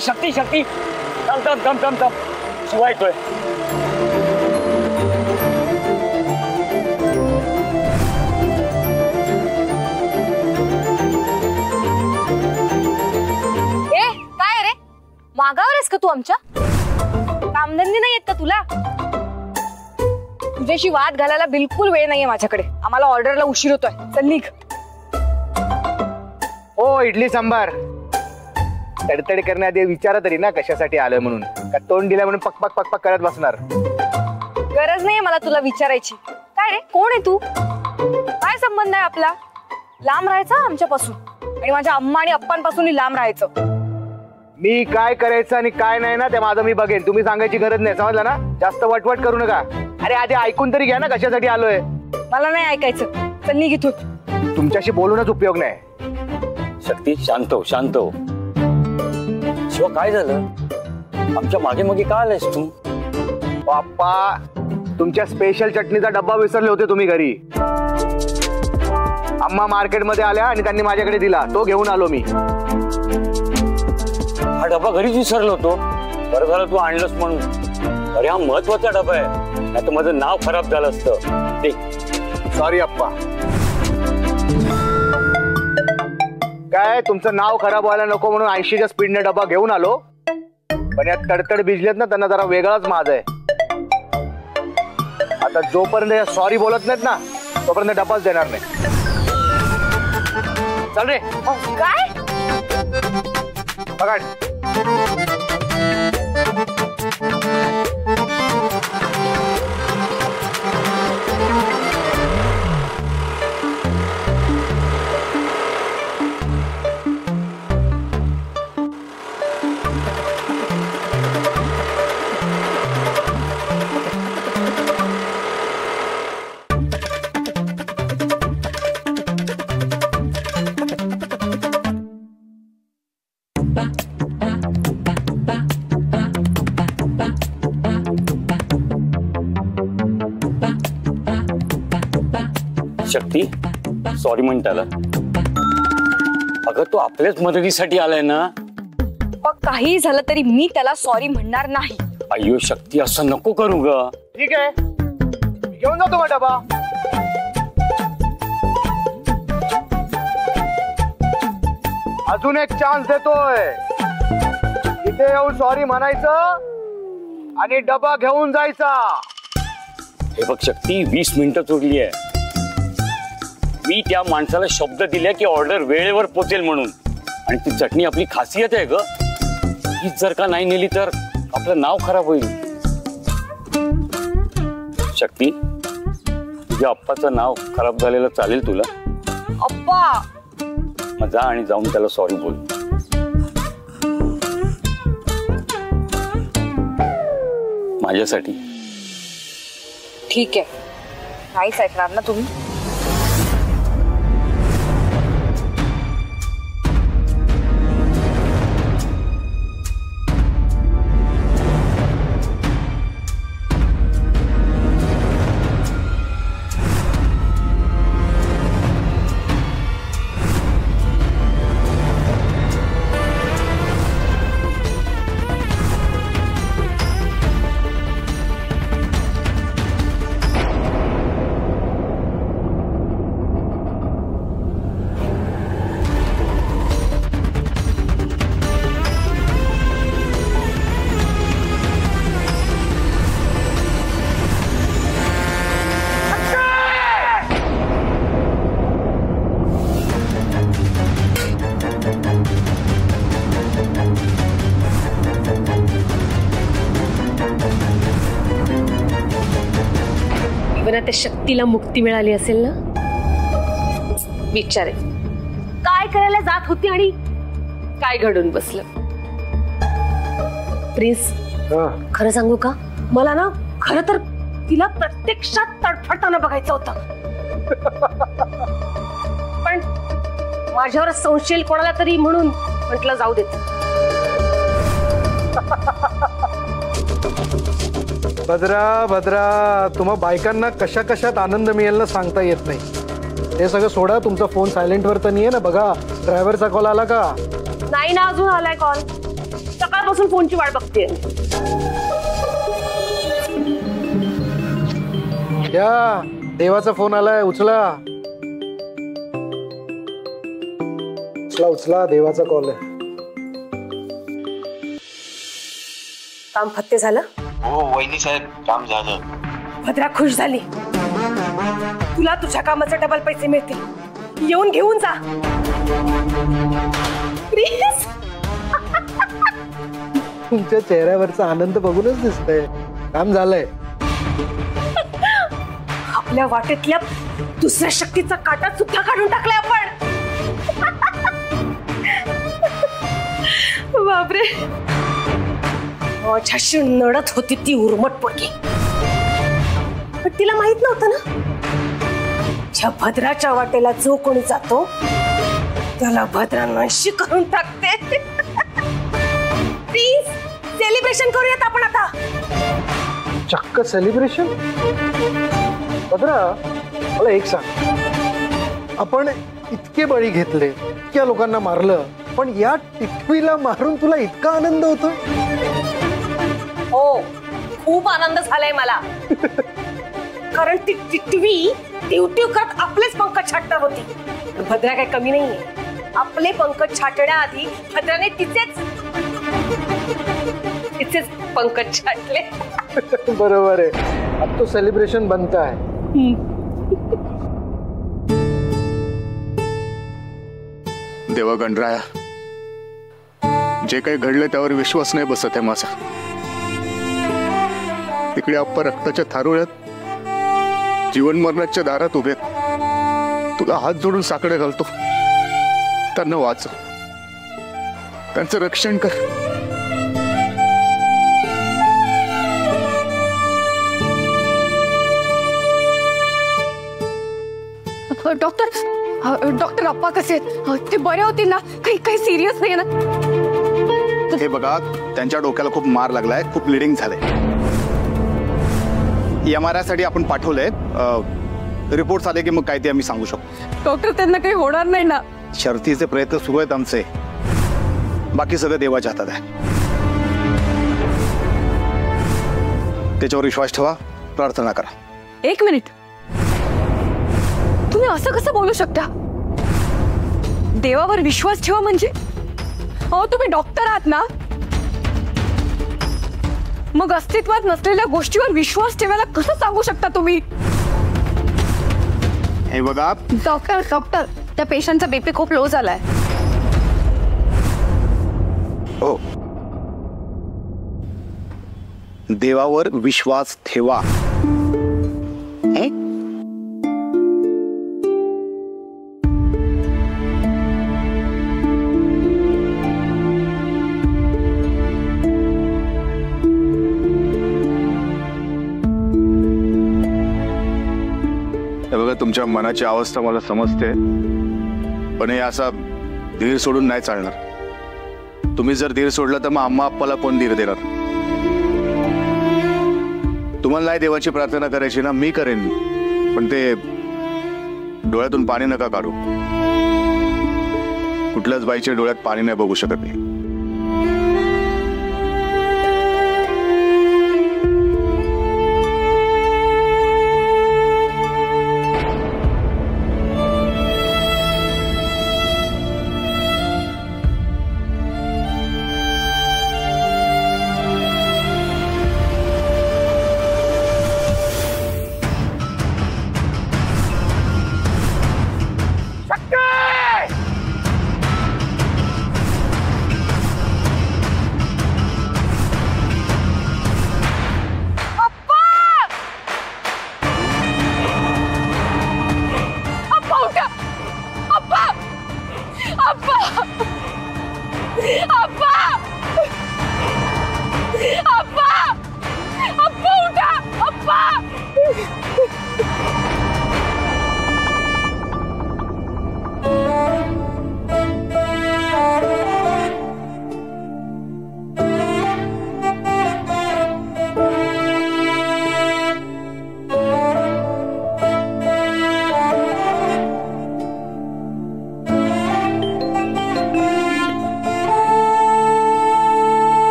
शक्ती शक्ती थांब थांब थांब थांब थांब शिवा येतोय. काय रे मागावर आहेस का तू? आमच्या कामधंदी नाही येत का तुला? तुझ्याशी वाद घालायला बिलकुल वेळ नाहीये माझ्याकडे. आम्हाला ऑर्डरला उशीर होतोय. चल निघ. ओ इडली सांबार तडतड करण्याआधी विचारा तरी ना कशासाठी आलोय म्हणून. का तोंड दिल्या म्हणून पक पक पक पक करत बसणार? गरज नाही मला तुला विचारायची. काय रे कोण आहे तू? काय संबंध आहे आपला? लांब राहायचा आमच्यापासून आणि माझ्या अम्मा आणि अप्पांपासून लांब राहायचं. मी काय करायचं आणि काय नाही ना ते माझं मी बघेन. तुम्ही सांगायची गरज नाही. समजलं ना? जास्त वटवट करू नका. अरे आधी ऐकून तरी घ्या ना कशासाठी आलोय. मला नाही ऐकायचं. चल निघ इथून. तुमच्याशी बोलूनच उपयोग नाही. शक्ती शांत हो शांत हो. शिवा काय झालं? आमच्या मागे मागे का आलायस तू? बाप्पा तुमच्या स्पेशल चटणीचा डब्बा विसरले होते तुम्ही घरी. अम्मा मार्केटमध्ये आल्या आणि त्यांनी माझ्याकडे दिला. तो घेऊन आलो मी. हा डबा घरीच विसरलो होतो. बरं झालं तू आणलंस म्हणून. अरे हा महत्वाचा डबा आहे. नाही तर माझं नाव खराब झालं असतं. ते सॉरी अप्पा. काय तुमचं नाव खराब व्हायला नको म्हणून 80च्या स्पीडने डबा घेऊन आलो. पण यात तडतड भिजलेत ना त्यांना जरा वेगळाच माज आहे. आता जोपर्यंत सॉरी बोलत नाहीत ना तोपर्यंत डबाच देणार नाही. चल रे. काय बघा शक्ती सॉरी म्हण त्याला. अगं तो आपल्याच मदतीसाठी आलाय ना. पण काही झालं तरी मी त्याला सॉरी म्हणणार नाही. अय्यो शक्ती असं नको करू ग. ठीक आहे घेऊन जातो मग डबा. अजून एक चान्स देतोय. इथे येऊन सॉरी म्हणायचं आणि डबा घेऊन जायचा. हे बघ शक्ती 20 मिनिटं उरली आहे. मी त्या माणसाला शब्द दिला की ऑर्डर वेळेवर पोचेल म्हणून. आणि ती चटणी आपली खासियत आहे ग. हीच जर का नाही नेली तर आपलं नाव खराब होईल. शक्ती तुझ्या अप्पाचं नाव खराब झालेलं चालेल तुला? अप्पा मग जा आणि जाऊन त्याला सॉरी बोल. माझ्यासाठी. ठीक आहे. नाहीच ऐकणार ना तुम्ही? त्या शक्तीला मुक्ती मिळाली असेल ना. विचारे काय करायला जात होती आणि काय घडून बसलं. प्रिन्स खरं सांगू का? मला ना खरं तर तिला प्रत्यक्षात तडफडताना बघायचं होतं. पण माझ्यावर संशय कोणाला तरी म्हणून म्हटलं जाऊ देत. भद्रा भद्रा तुम्हा बायकांना कशा कशात आनंद मिळेल ना सांगता येत नाही. हे सगळं सोडा. तुमचा फोन सायलेंट वर तर नाहीये ना? बघा ड्रायव्हरचा कॉल आला का? नाही ना अजून आलाय कॉल. सकाळपासून फोनची वाट बघते. या देवाचा फोन आलाय, उचला उचला उचला, देवाचा कॉल आहे. काम फत्ते झालं? हो वहिनी साहेब, काम झालं. भद्रा खुश झाली. तुला तुझ्या कामाचे डबल पैसे मिळतील. येऊन घेऊन जा प्लीज. तुमच्या चेहऱ्यावरचा आनंद बघूनच दिसतंय. काम झालंय. आपल्या वाटेतल्या दुसऱ्या शक्तीचा काटा सुद्धा काढून टाकलाय आपण. बापरे, माझ्याशी नडत होती ती उर्मट पोरगी, पण तिला माहित नव्हतं ना, ज्या भद्राच्या वाटेला जो कोणी जातो त्याला भद्रा नशी करून टाकते. प्लीज सेलिब्रेशन करूयात आपण आता. चक्क सेलिब्रेशन? भद्रा, मला एक सांग, आपण इतके बळी घेतले, इतक्या लोकांना मारलं, पण या टिटवीला मारून तुला इतका आनंद होतो? हो, खूप आनंद झालाय मला. कारण ती टिटवी टिवटिव करत आपलेच पंख छाटणार होती. भद्रा काय कमी नाहीये. आपले पंख छाटण्याआधी भद्राने तिचेच पंख छाटले. बरोबर आहे. अब तो सेलिब्रेशन बनता है. देवा गणराया, जे काही घडले त्यावर विश्वास नाही बसत आहे माझा. तिकडे अप्पा रक्ताच्या थारोळ्यात जीवन मरणाच्या दारात उभे, तुला हात जोडून साकडे घालतो. त्यांना वाचव, त्यांचं रक्षण कर. डॉक्टर अप्पा कसे आहेत? ते बरे होतील ना? काही सिरियस नाही ना? हे बघा, त्यांच्या डोक्याला खूप मार लागलाय, खूप ब्लिडिंग झालंय. MRI साठी आपण पाठवलंय. रिपोर्ट आले की मग काय ते आम्ही सांगू शकतो. डॉक्टर, त्यांना काही होणार नाही ना? शर्थीचे प्रयत्न सुरू आहेत आमचे. बाकी सगळं देवाच्या हातात आहे. त्याच्यावर विश्वास ठेवा, प्रार्थना करा. एक मिनिट, तुम्ही असं कसं बोलू शकता? देवावर विश्वास ठेवा म्हणजे? अहो, तुम्ही डॉक्टर आहात ना? मग अस्तित्वात नसलेल्या गोष्टीवर विश्वास ठेवायला कसं सांगू शकता तुम्ही? हे बघा डॉक्टर, त्या पेशंटचा BP खूप लो झालाय. हो, देवावर विश्वास ठेवा. बघा, तुमच्या मनाची अवस्था मला समजते, पण हे असा धीर सोडून नाही चालणार. तुम्ही जर धीर सोडला तर मग अम्मा आप्पाला कोण धीर देणार? तुम्हाला नाही देवाची प्रार्थना करायची ना? मी करेन, पण ते डोळ्यातून पाणी नका काढू. कुठल्याच बाईच्या डोळ्यात पाणी नाही बघू शकत मी.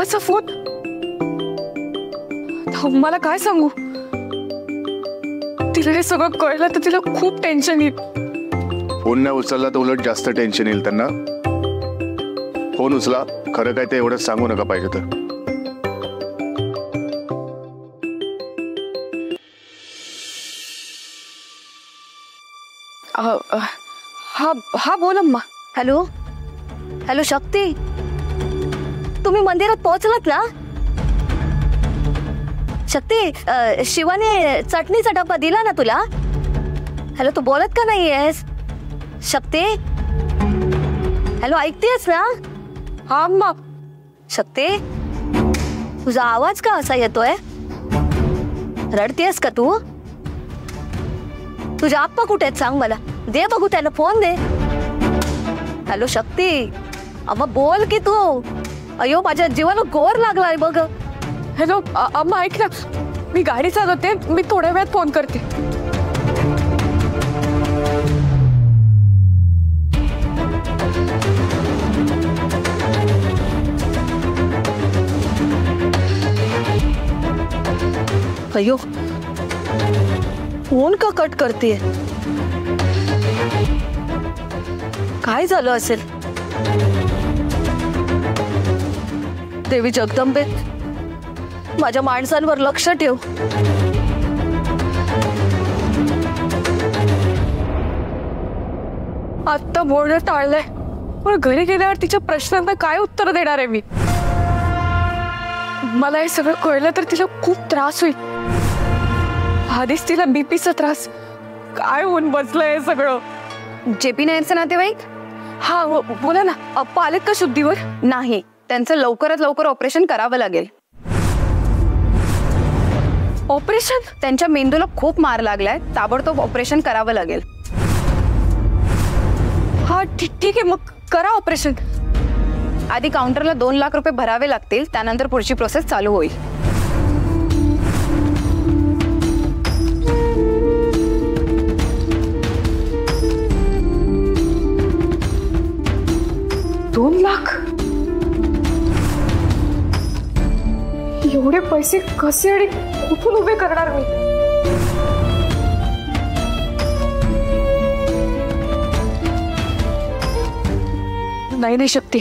अम्माचा फोन. मला काय सांगू, तिला हे सगळं कळलं तर तिला खूप टेन्शन येईल. फोन नाही उचलला तर उलट जास्त टेन्शन येईल त्यांना. फोन उचला, खरं काय ते एवढंच सांगू नका पाहिजे तर. हा बोल अम्मा. हॅलो हॅलो शक्ती, तुम्ही मंदिरात पोहोचलात ना? शक्ती, शिवाने चटणीचा डब्बा दिला ना तुला? हॅलो, तू बोलत का नाहीयेस? शक्ती, हॅलो, ऐकतेस ना? हा अम्मा. शक्ती, तुझा आवाज का असा येतोय? रडतेस का तू? तुझे आप्पा कुठे आहेत सांग मला, दे बघू त्याला फोन दे. हॅलो शक्ती, अम्मा बोल की तू. अयो, माझ्या जीवाला गोर लागलाय बघ. हॅलो अम्मा, ऐक ना, मी गाडी चालवते, मी थोड्या वेळात फोन करते. अयो, फोन का कट करते? काय झालं असेल? देवी जगदंबे, माझ्या माणसांवर लक्ष ठेव. आता बोलणं टाळलंय, पण घरी गेल्यावर तिच्या प्रश्नांना काय उत्तर देणार आहे मी? मला हे सगळं कळलं तर तिला खूप त्रास होईल. आधीच तिला बीपीचा त्रास, काय होऊन बसलंय हे सगळं. जेपी नायरचे नातेवाईक? हा बोला ना. अप्पा आलेत का शुद्धीवर? नाही, त्यांचं लवकरात लवकर ऑपरेशन करावं लागेल. ऑपरेशन? त्यांच्या मेंदूला खूप मार लागलाय, ताबडतोब ऑपरेशन करावं लागेल. हा ठीक आहे, मग करा ऑपरेशन. आधी काउंटरला 2 लाख रुपये भरावे लागतील, त्यानंतर पुढची प्रोसेस चालू होईल. $2 लाख? एवढे पैसे कसे आणि कुठून उभे करणार मी? नाही शक्ती,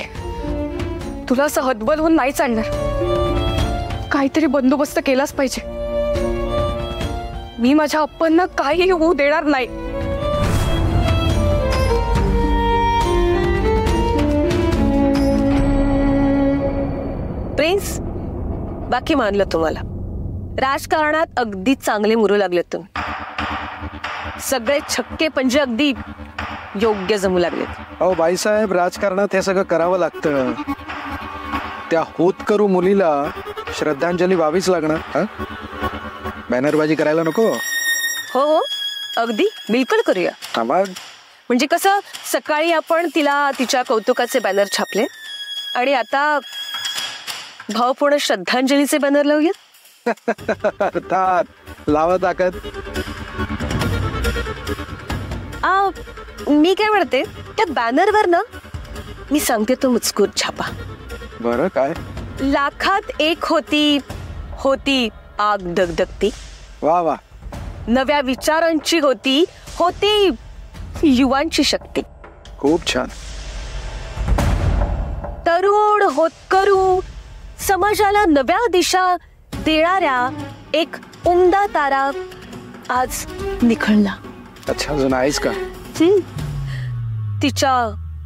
तुला असं हतबल होऊन नाही चालणार. काहीतरी बंदोबस्त केलाच पाहिजे. मी माझ्या अप्पांना काही होऊ देणार नाही. प्रिन्स, बाकी मानलं तुम्हाला. राजकारणात अगदी चांगले मुरू लागले तुम्ही. सगळे छक्के पंजे अगदी योग्य जमू लागले. अहो बाईसाहेब, राजकारणात हे सगळं करावं लागतं. त्या होतकरू मुलीला श्रद्धांजली व्हावीच लागणार. बॅनरबाजी करायला नको. हो, अगदी बिलकुल करूया. म्हणजे कसं, सकाळी आपण तिला तिच्या कौतुकाचे बॅनर छापले आणि आता भावपूर्ण श्रद्धांजलीचे बॅनर लावूया. अर्थात लावा ताकद. मी काय म्हणते, त्या बॅनरवर ना मी सांगते तो मजकूर छापा. बरं, काय? लाखात एक होती आग दगदगती. वा वा. नव्या विचारांची होती युवांची शक्ती. खूप छान. तरुण होतकरू समाजाला नव्या दिशा देणाऱ्या एक उमदा तारा आज निखळला. अच्छा, अजून आहेस का? तिच्या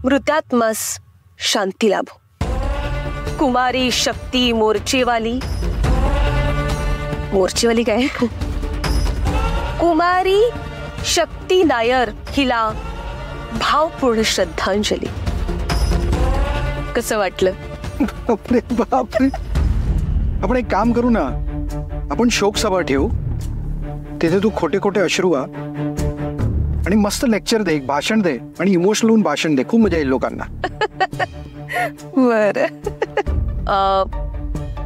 मृत्यात्मास शांती लाभो. कुमारी शक्ती मोर्चेवाली काय? कुमारी शक्ती नायर हिला भावपूर्ण श्रद्धांजली. कसं वाटलं? बापरे बापरे. आपण एक काम करू ना, आपण शोक सभा ठेवू. तिथे तू खोटे खोटे अश्रू आणि मस्त लेक्चर दे, भाषण दे आणि इमोशनल होऊन भाषण दे. खूप मजा येईल लोकांना. बर,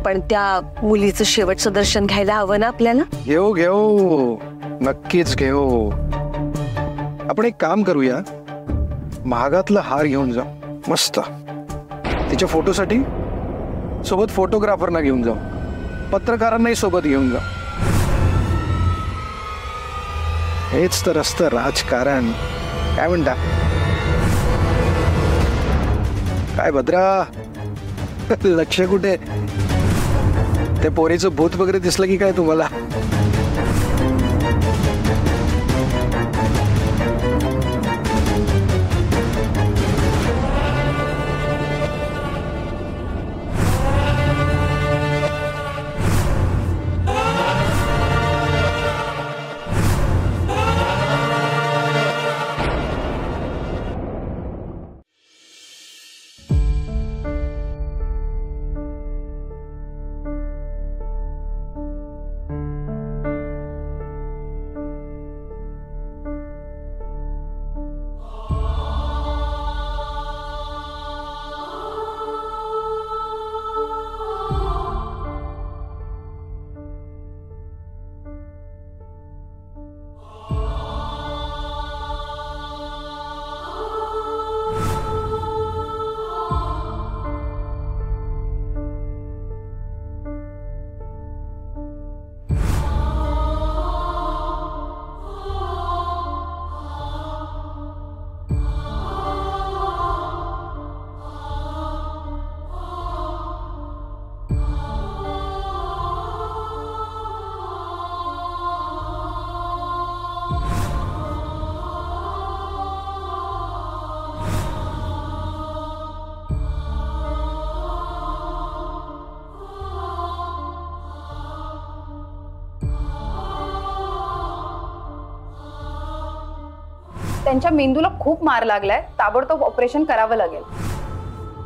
पण त्या मुलीचं शेवटचं दर्शन घ्यायला हवं ना आपल्याला. घेऊ नक्कीच घेऊ. आपण एक काम करूया, महागातला हार घेऊन जाऊ मस्त. तिच्या फोटोसाठी सोबत फोटोग्राफरना घेऊन जाऊ, पत्रकारांनाही सोबत घेऊन जाऊ. हेच तर असतं राजकारण. काय म्हणता? काय भद्रा, लक्ष कुठे? ते पोरीचं भूत वगैरे दिसलं की काय तुम्हाला? त्यांच्या मेंदूला खूप मार लागलाय, ताबडतोब ऑपरेशन करावं लागेल.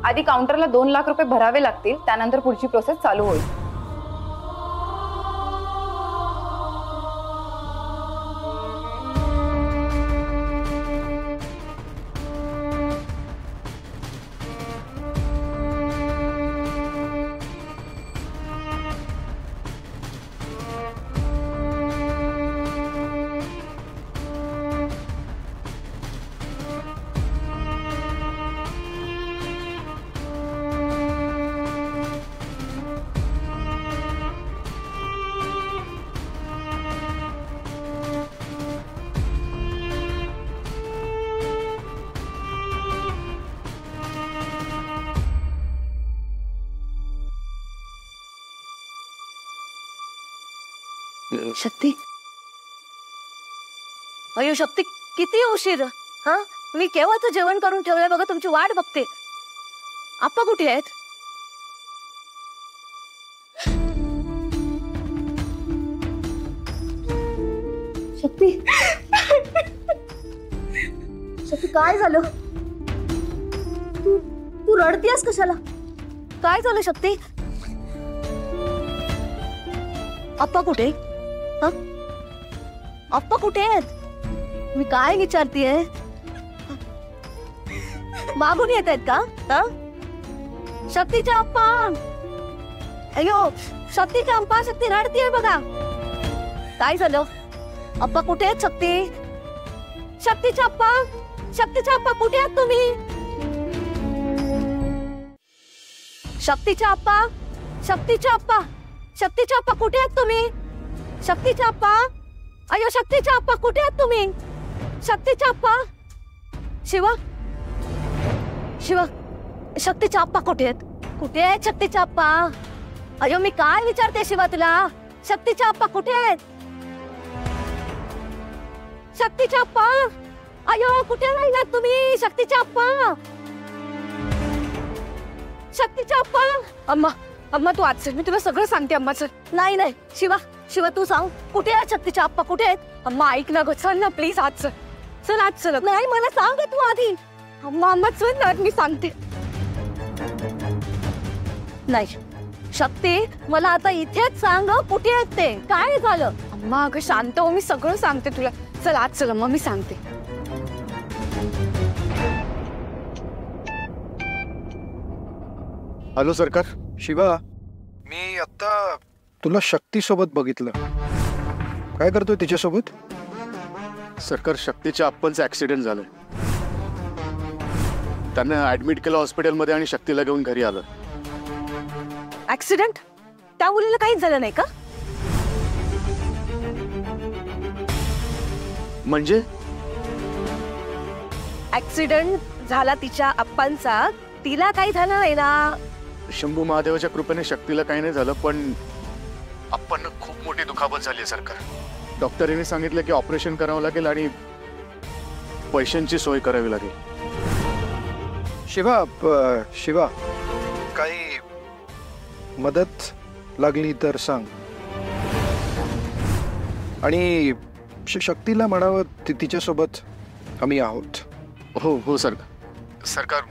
आधी काउंटरला 2 लाख रुपये भरावे लागतील, त्यानंतर पुढची प्रोसेस चालू होईल. शक्ती, अयो शक्ती, किती उशीर? हा, मी केव्हाचं जेवण करून ठेवलंय बघा, तुमची वाट बघते. आप्पा कुठे आहेत? शक्ती, शक्ती काय झालं? तू रडतीयस कशाला? काय झालं शक्ती? आप्पा कुठे? आप्पा कुठे आहेत? मी काय विचारतीये? मागून येत आहेत का? शक्तीच्या आप्पा, अयो शक्तीच्या आप्पा, शक्ती रडतीये बघा. काय झालं? आप्पा कुठे आहेत? शक्ती, शक्तीच्या आप्पा, शक्तीच्या आप्पा कुठे आहात तुम्ही? शक्तीच्या आप्पा, शक्तीच्या आप्पा, शक्तीच्या आप्पा कुठे आहात तुम्ही? शक्तीच्या आप्पा, अयो शक्तीच्या आप्पा कुठे आहात तुम्ही? शक्तीच्या आप्पा, शिवा, शिवा, शक्तीच्या आप्पा कुठे आहेत? कुठे आहेत शक्तीच्या आप्पा? अयो मी काय विचारते शिवा तुला? शक्तीच्या आप्पा कुठे आहेत? शक्तीच्या आप्पा, अयो कुठे राहिलात तुम्ही? शक्तीच्या आप्पा, शक्तीच्या आप्पा. अम्मा, अम्मा तू आज चल, मी तुला सगळं सांगते. अम्मा चल. नाही नाही शिवा, शिवा तू सांग, कुठे आहेत शक्तीच्या आप्पा? कुठे आहेत? अम्मा ऐक ना ग, चल ना प्लीज, आज चल. चल आज चल. नाही मला सांग तू आधी. अम्मा, अम्मा चल ना, मी सांगते. नाही शक्ती, मला आता इथेच सांग कुठे आहेत ते, काय झालं? अम्मा अगं शांत हो, मी सगळं सांगते तुला. चल आज चल अम्मा, मी सांगते. हॅलो सरकार. शिवा, मी आता तुला शक्ती सोबत बघितलं. काय करतोय तिच्यासोबत? सरकार, शक्तीच्या आप्पांचं ऍक्सिडेंट झालंय. त्यांना ऍडमिट केलं हॉस्पिटलमध्ये आणि शक्तीला घेऊन घरी आलं. ऍक्सिडेंट? त्या मुलीला काहीच झालं नाही का? म्हणजे ऍक्सिडेंट झाला तिच्या आप्पांचा, तिला काही झालं नाही ना? शंभू महादेवाच्या कृपेने शक्तीला काही नाही झालं, पण आपण खूप मोठी दुखापत झाली आहे सरकार. डॉक्टरांनी सांगितलं की ऑपरेशन करावं लागेल आणि पैशांची सोय करावी लागेल. शिवा काही मदत लागली तर सांग. आणि शक्तीला म्हणावं तिच्यासोबत आम्ही आहोत. हो हो सरकार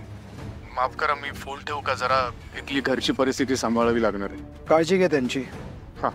माफ करा, मी फोन ठेवू का? जरा इथली घरची परिस्थिती सांभाळावी लागणार आहे. काळजी घ्या त्यांची. हा.